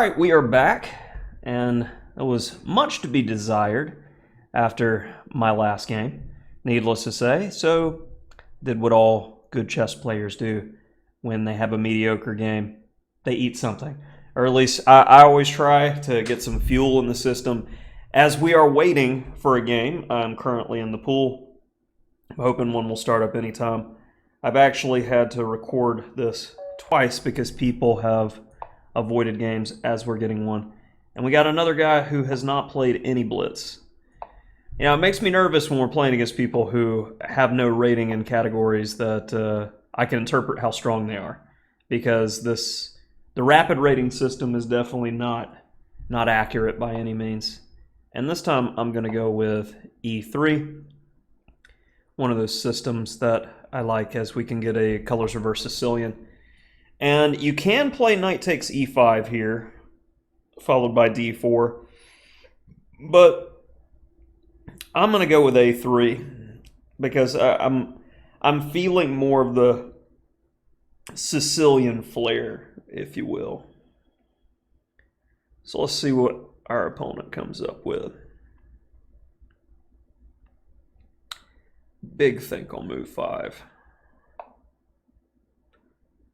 right, we are back, and there was much to be desired after my last game, needless to say. So, did what all good chess players do when they have a mediocre game. They eat something. Or at least I always try to get some fuel in the system. As we are waiting for a game, I'm currently in the pool. I'm hoping one will start up anytime. I've actually had to record this twice because people have avoided games as we're getting one. And we got another guy who has not played any blitz. You know, it makes me nervous when we're playing against people who have no rating in categories that I can interpret how strong they are. Because the rapid rating system is definitely not accurate by any means. And this time I'm going to go with E3. One of those systems that I like, as we can get a colors reverse Sicilian. And you can play knight takes e5 here, followed by d4. But I'm going to go with a3 because I'm feeling more of the Sicilian flair, if you will. So let's see what our opponent comes up with. Big think on move 5.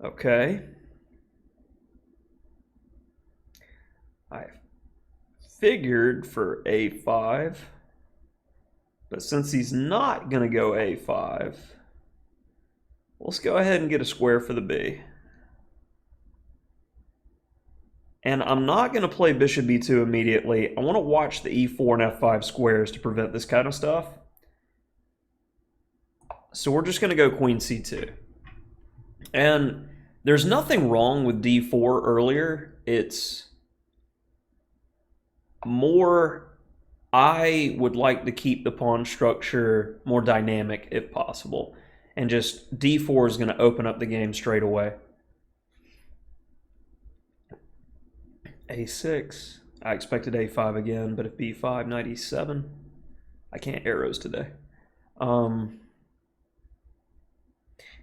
Okay. I figured for a5, but since he's not going to go a5, let's go ahead and get a square for the b. And I'm not going to play bishop b2 immediately. I want to watch the e4 and f5 squares to prevent this kind of stuff. So we're just going to go queen c2. And there's nothing wrong with d4 earlier. It's more, I would like to keep the pawn structure more dynamic if possible. And just d4 is going to open up the game straight away. a6. I expected a5 again, but if b5, knight e7. I can't arrows today.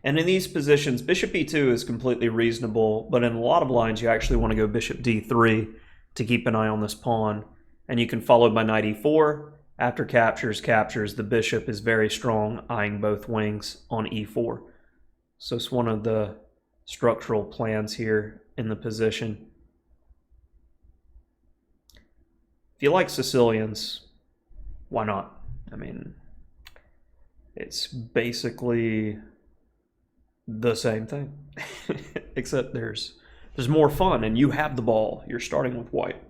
And in these positions, bishop e2 is completely reasonable, but in a lot of lines, you actually want to go bishop d3 to keep an eye on this pawn. And you can follow by knight e4. After captures, the bishop is very strong, eyeing both wings on e4. So it's one of the structural plans here in the position. If you like Sicilians, why not? I mean, it's basically the same thing, except there's more fun, and you have the ball. You're starting with white.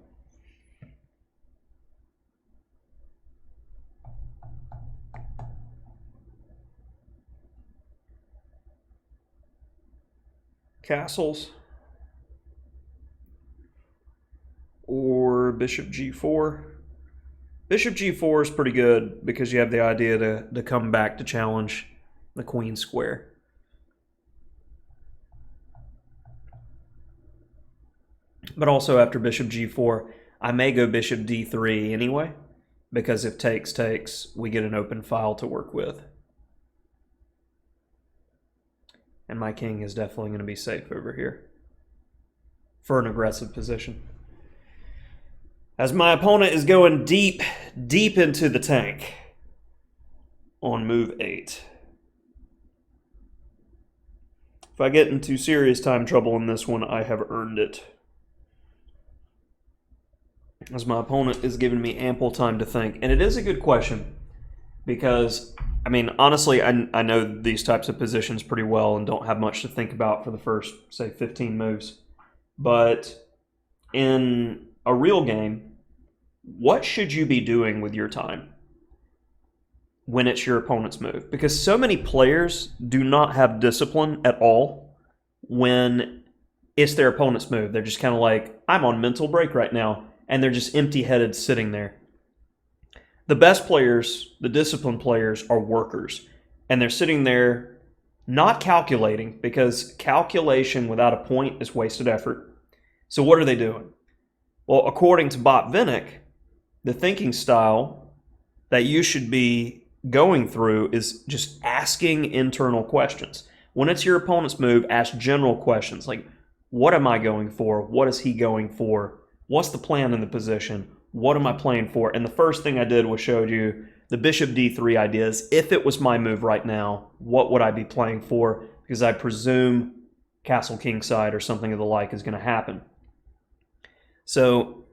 Castles or bishop g4. Bishop g4 is pretty good because you have the idea to come back to challenge the queen square. But also after bishop g4, I may go bishop d3 anyway, because if takes, we get an open file to work with. And my king is definitely going to be safe over here for an aggressive position. As my opponent is going deep into the tank on move 8. If I get into serious time trouble in this one, I have earned it. As my opponent is giving me ample time to think. And it is a good question because, I mean, honestly, I know these types of positions pretty well and don't have much to think about for the first, say, 15 moves. But in a real game, what should you be doing with your time when it's your opponent's move? Because so many players do not have discipline at all when it's their opponent's move. They're just kind of like, I'm on mental break right now. And they're just empty-headed sitting there. The best players, the disciplined players, are workers. And they're sitting there not calculating, because calculation without a point is wasted effort. So what are they doing? Well, according to Bob Vinnick, the thinking style that you should be going through is just asking internal questions. When it's your opponent's move, ask general questions like, what am I going for? What is he going for? what's the plan in the position? What am I playing for? And the first thing I did was showed you the bishop d3 ideas. If it was my move right now, what would I be playing for? Because I presume castle kingside or something of the like is going to happen. So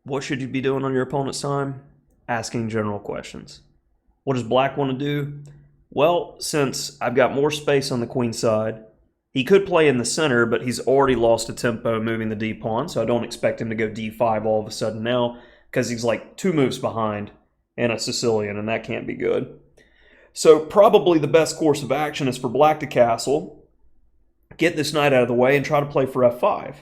what should you be doing on your opponent's time? Asking general questions. What does black want to do? Well, since I've got more space on the queen side, he could play in the center, but he's already lost a tempo moving the d-pawn, so I don't expect him to go d5 all of a sudden now, because he's like 2 moves behind and a Sicilian, and that can't be good. So probably the best course of action is for black to castle, get this knight out of the way, and try to play for f5.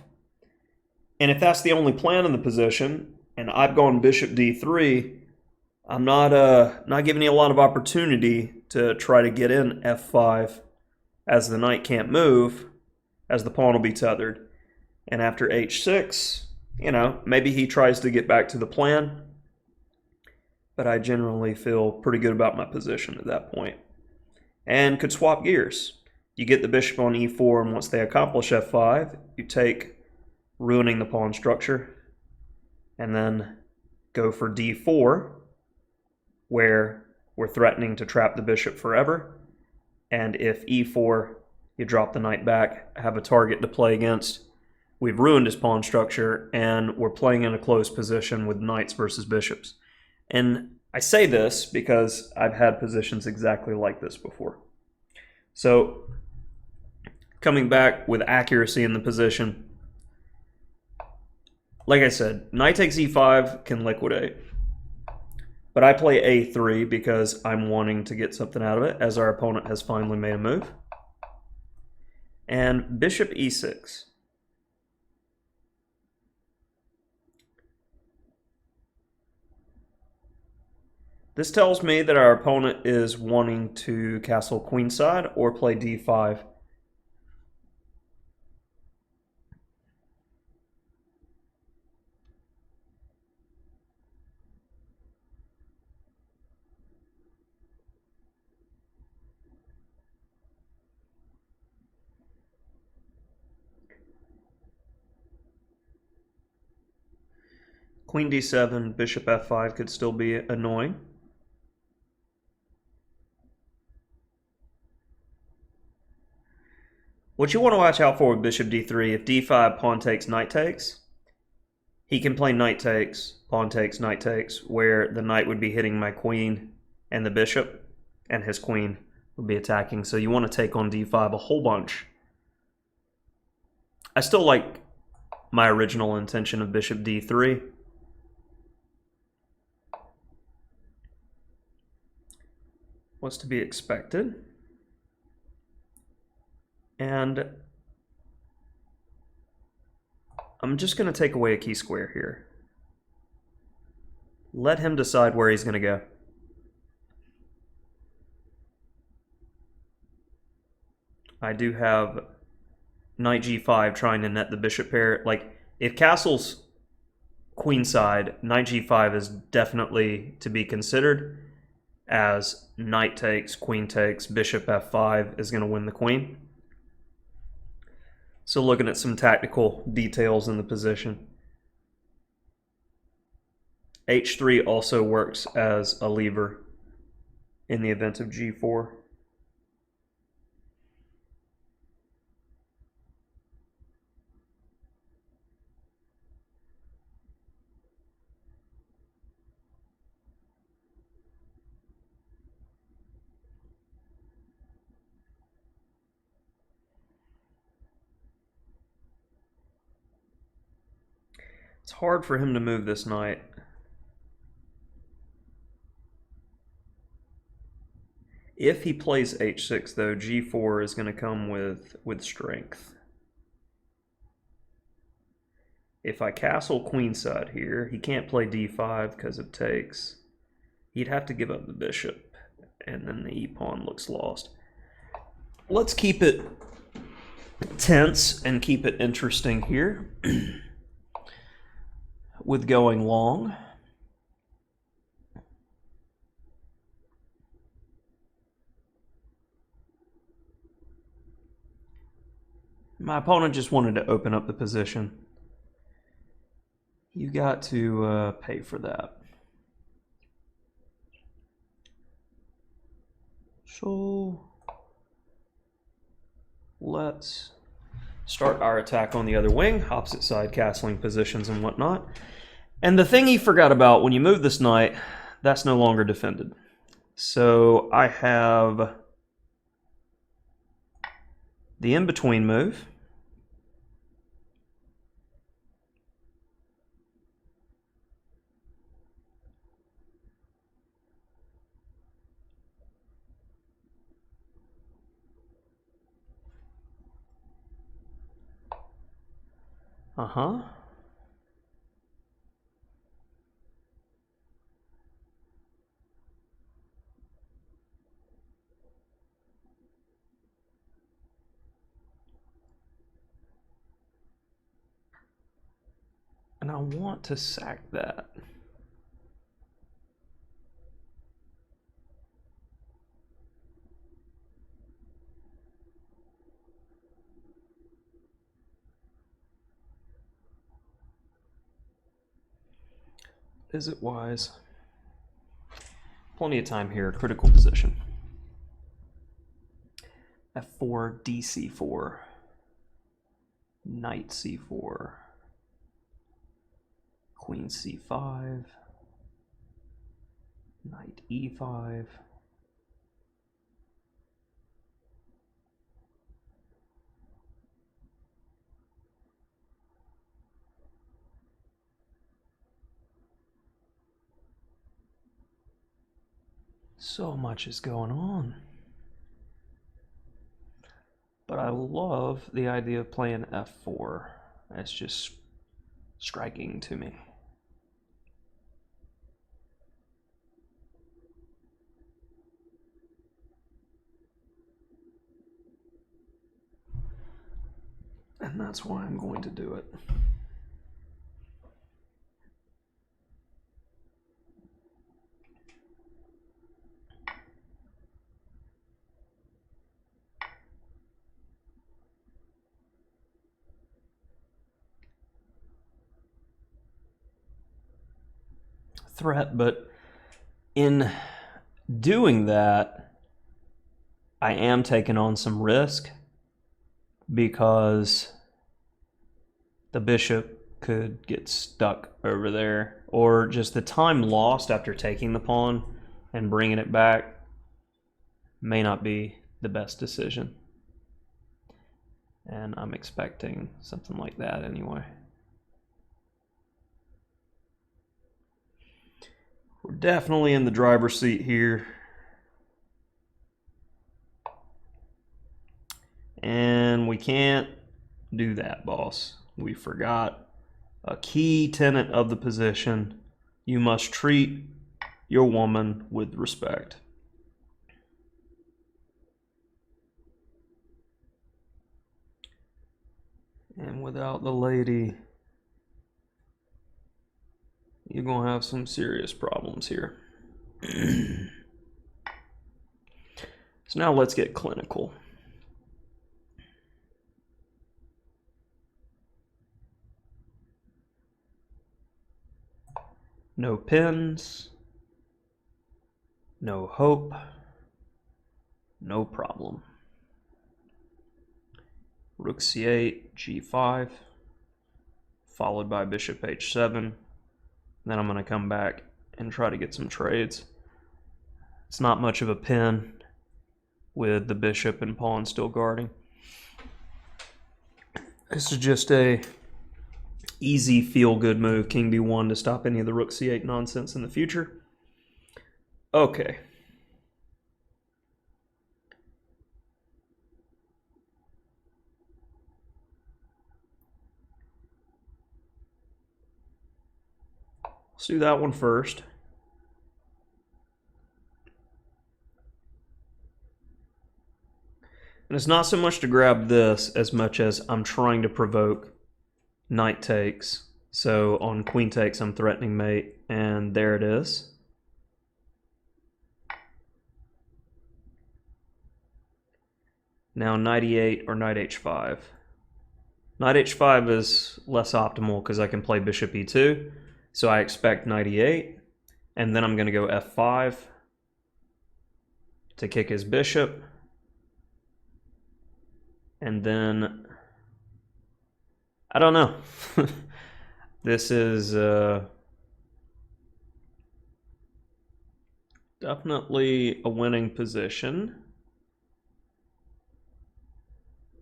And if that's the only plan in the position, and I've gone bishop d3, I'm not giving you a lot of opportunity to try to get in f5, as the knight can't move, as the pawn will be tethered. And after h6, maybe he tries to get back to the plan, but I generally feel pretty good about my position at that point. And could swap gears. You get the bishop on e4, and once they accomplish f5, you take, ruining the pawn structure, and then go for d4, where we're threatening to trap the bishop forever. And if e4, you drop the knight back, have a target to play against. We've ruined his pawn structure, and we're playing in a close position with knights versus bishops. And I say this because I've had positions exactly like this before. So, coming back with accuracy in the position, like I said, knight takes e5 can liquidate. But I play a3 because I'm wanting to get something out of it, as our opponent has finally made a move. And bishop e6. This tells me that our opponent is wanting to castle queenside or play d5. Queen d7, bishop f5 could still be annoying. What you want to watch out for with bishop d3, if d5, pawn takes, knight takes, he can play knight takes, pawn takes, knight takes, where the knight would be hitting my queen and the bishop, and his queen would be attacking. So you want to take on d5 a whole bunch. I still like my original intention of bishop d3. What's to be expected. And I'm just going to take away a key square here. Let him decide where he's going to go. I do have knight g5 trying to net the bishop pair. Like, if castle's queenside, knight g5 is definitely to be considered, as knight takes, queen takes, bishop f5 is going to win the queen. So looking at some tactical details in the position. h3 also works as a lever in the event of g4. It's hard for him to move this knight. If he plays h6, though, g4 is going to come with strength. If I castle queenside here, he can't play d5 because it takes. He'd have to give up the bishop, and then the e-pawn looks lost. Let's keep it tense and keep it interesting here. With going long. My opponent just wanted to open up the position. You got to pay for that. So let's start our attack on the other wing, opposite side castling positions and whatnot. And the thing he forgot about, when you move this knight, that's no longer defended. So I have the in-between move. Uh-huh. And I want to sack that. Is it wise? Plenty of time here, critical position. F4, DC4, Knight C4, Queen C5, Knight E5. So much is going on. But I love the idea of playing F4. That's just striking to me. And that's why I'm going to do it. Threat, but in doing that, I am taking on some risk because the bishop could get stuck over there, or just the time lost after taking the pawn and bringing it back may not be the best decision. And I'm expecting something like that anyway. We're definitely in the driver's seat here. And we can't do that, boss. We forgot a key tenet of the position. You must treat your woman with respect. And without the lady, you're going to have some serious problems here. So now let's get clinical. No pins, no hope, no problem. Rook c8, g5, followed by bishop h7. Then I'm going to come back and try to get some trades. It's not much of a pin with the bishop and pawn still guarding. This is just a easy feel-good move, king b1, to stop any of the rook c8 nonsense in the future. Okay. Let's do that one first. And it's not so much to grab this as much as I'm trying to provoke knight takes. So on queen takes, I'm threatening mate, and there it is. Now knight e8 or knight h5. Knight h5 is less optimal because I can play bishop e2. So I expect knight e8. And then I'm going to go f5 to kick his bishop. And then, I don't know. This is definitely a winning position.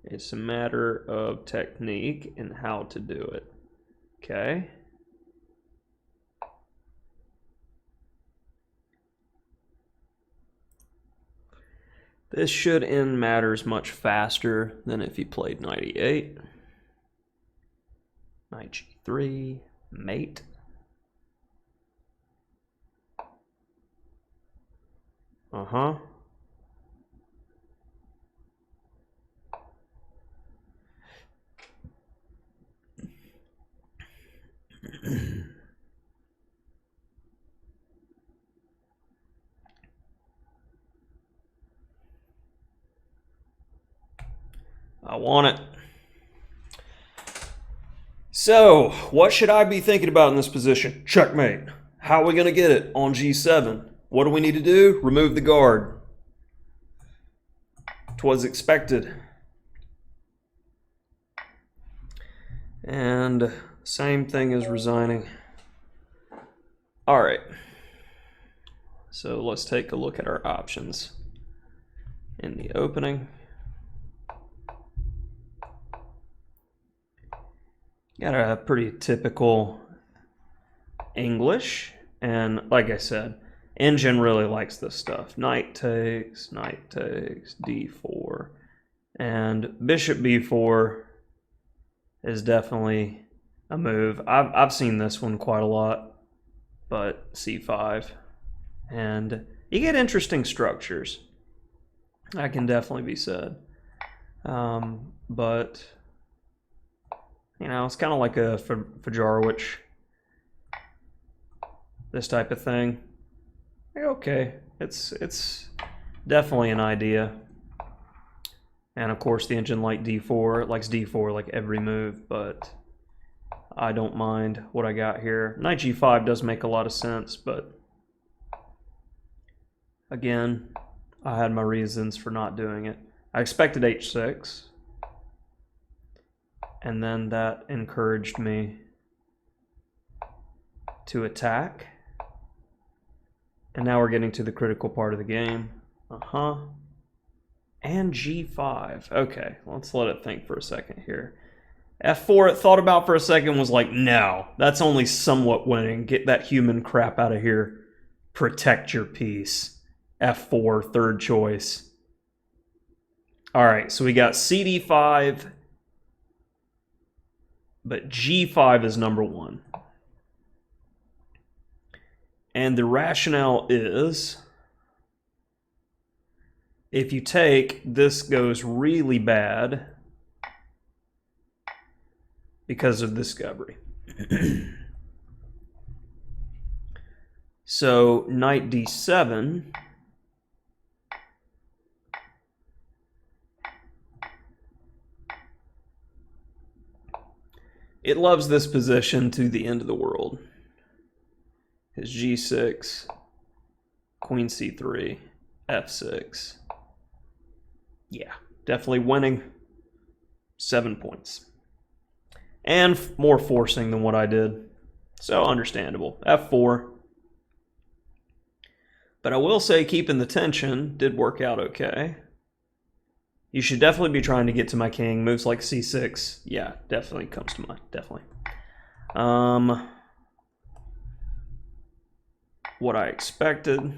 It's a matter of technique and how to do it. Okay. This should end matters much faster than if he played knight e8. Knight g3, mate. Uh-huh. I want it. So, what should I be thinking about in this position? Checkmate. How are we going to get it on g7? What do we need to do? Remove the guard. 'Twas expected. And same thing as resigning. All right. So let's take a look at our options in the opening. Got a pretty typical English, and like I said, Engine really likes this stuff. Knight takes, d4, and bishop b4 is definitely a move. I've seen this one quite a lot, but c5, and you get interesting structures. That can definitely be said, but you know, it's kind of like a Fajarowicz, this type of thing. Okay, it's definitely an idea. And of course, the Engine likes d4 like every move, but I don't mind what I got here. Knight g5 does make a lot of sense, but again, I had my reasons for not doing it. I expected h6. And then that encouraged me to attack. And now we're getting to the critical part of the game. And g5. Okay, let's let it think for a second here. f4, it thought about for a second, was like, no, that's only somewhat winning. Get that human crap out of here. Protect your peace. f4, third choice. All right, so we got cd5. But g5 is number one. And the rationale is, if you take, this goes really bad because of discovery. So knight d7. It loves this position to the end of the world. His g6, queen c3, f6. Yeah, definitely winning. 7 points. And more forcing than what I did. So understandable. f4. But I will say keeping the tension did work out okay. You should definitely be trying to get to my king. Moves like c6. Yeah, definitely comes to mind. Definitely. What I expected.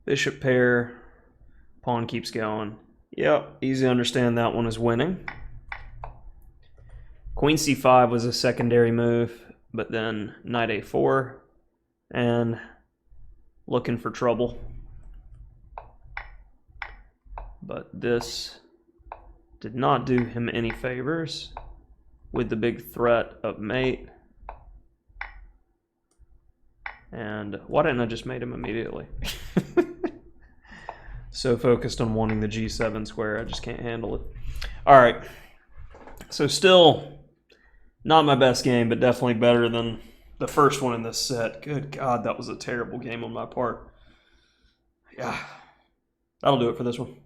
Bishop pair. Pawn keeps going. Yep, easy to understand that one is winning. Queen c5 was a secondary move, but then knight a4 and looking for trouble. But this did not do him any favors with the big threat of mate. And why didn't I just mate him immediately? So focused on wanting the G7 square, I just can't handle it. All right. So still not my best game, but definitely better than the first one in this set. Good God, that was a terrible game on my part. Yeah. That'll do it for this one.